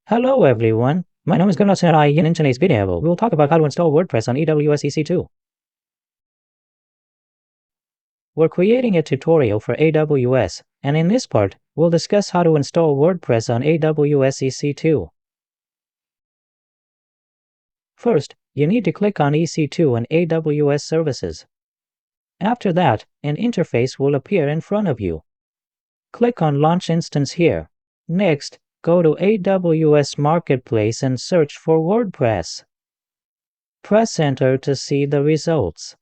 Hello everyone, my name is Gunnar and in today's video we will talk about how to install WordPress on AWS EC2. We're creating a tutorial for AWS, and in this part, we'll discuss how to install WordPress on AWS EC2. First, you need to click on EC2 and AWS Services. After that, an interface will appear in front of you. Click on Launch Instance here. Next, go to AWS Marketplace and search for WordPress. Press Enter to see the results.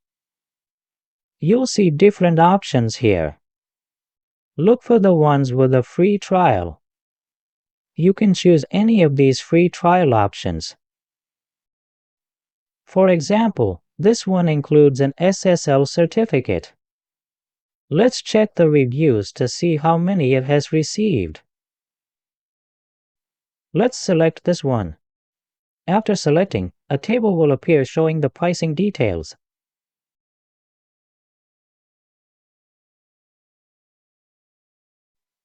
You'll see different options here. Look for the ones with a free trial. You can choose any of these free trial options. For example, this one includes an SSL certificate. Let's check the reviews to see how many it has received. Let's select this one. After selecting, a table will appear showing the pricing details.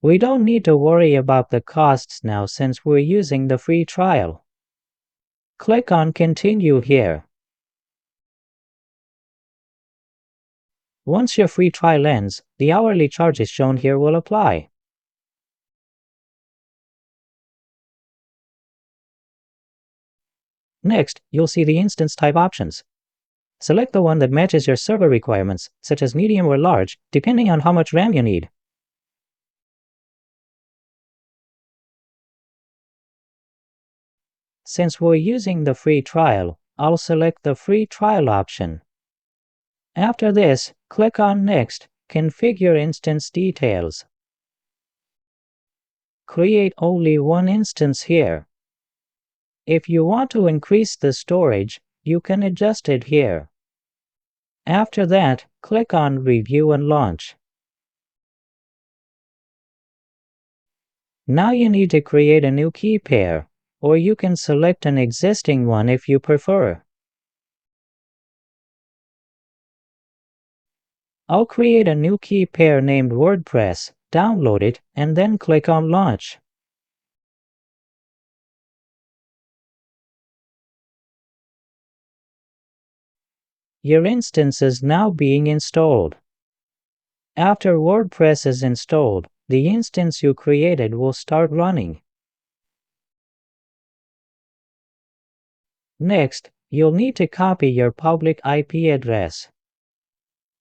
We don't need to worry about the costs now since we're using the free trial. Click on Continue here. Once your free trial ends, the hourly charges shown here will apply. Next, you'll see the instance type options. Select the one that matches your server requirements, such as medium or large, depending on how much RAM you need. Since we're using the free trial, I'll select the free trial option. After this, click on Next, Configure Instance Details. Create only one instance here. If you want to increase the storage, you can adjust it here. After that, click on Review and Launch. Now you need to create a new key pair, or you can select an existing one if you prefer. I'll create a new key pair named WordPress, download it, and then click on Launch. Your instance is now being installed. After WordPress is installed, the instance you created will start running. Next, you'll need to copy your public IP address.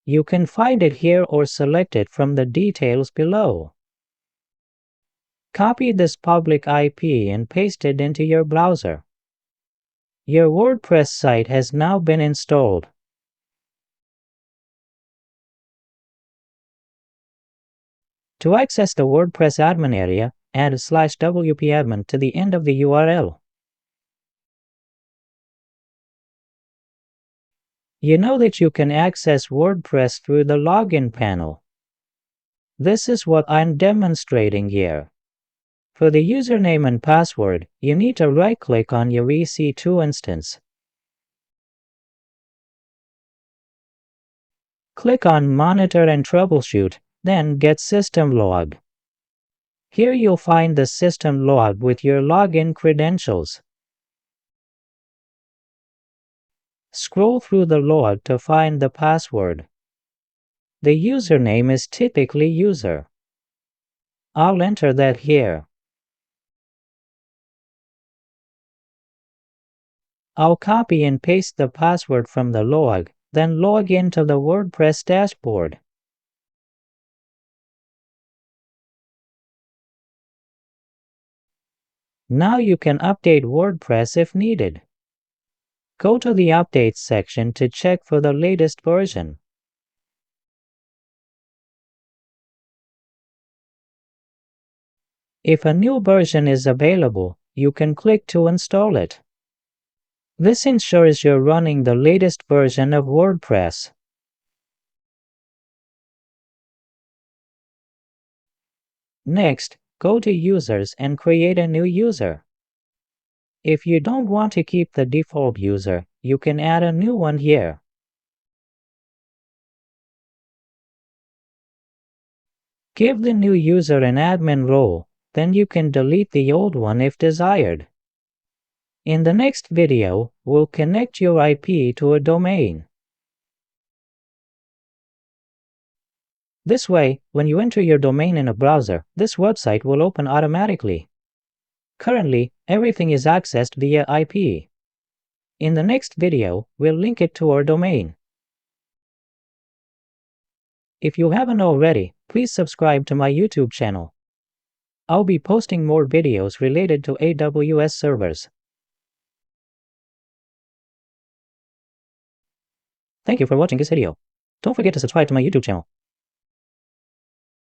You can find it here or select it from the details below. Copy this public IP and paste it into your browser. Your WordPress site has now been installed. To access the WordPress admin area, add /wp-admin to the end of the URL. You know that you can access WordPress through the login panel. This is what I'm demonstrating here. For the username and password, you need to right-click on your EC2 instance. Click on Monitor and Troubleshoot, then Get System Log. Here you'll find the system log with your login credentials. Scroll through the log to find the password. The username is typically user. I'll enter that here. I'll copy and paste the password from the log, then log into the WordPress dashboard. Now you can update WordPress if needed. Go to the Updates section to check for the latest version. If a new version is available, you can click to install it. This ensures you're running the latest version of WordPress. Next, go to Users and create a new user. If you don't want to keep the default user, you can add a new one here. Give the new user an admin role, then you can delete the old one if desired. In the next video, we'll connect your IP to a domain. This way, when you enter your domain in a browser, this website will open automatically. Currently, everything is accessed via IP. In the next video, we'll link it to our domain. If you haven't already, please subscribe to my YouTube channel. I'll be posting more videos related to AWS servers. Thank you for watching this video. Don't forget to subscribe to my YouTube channel.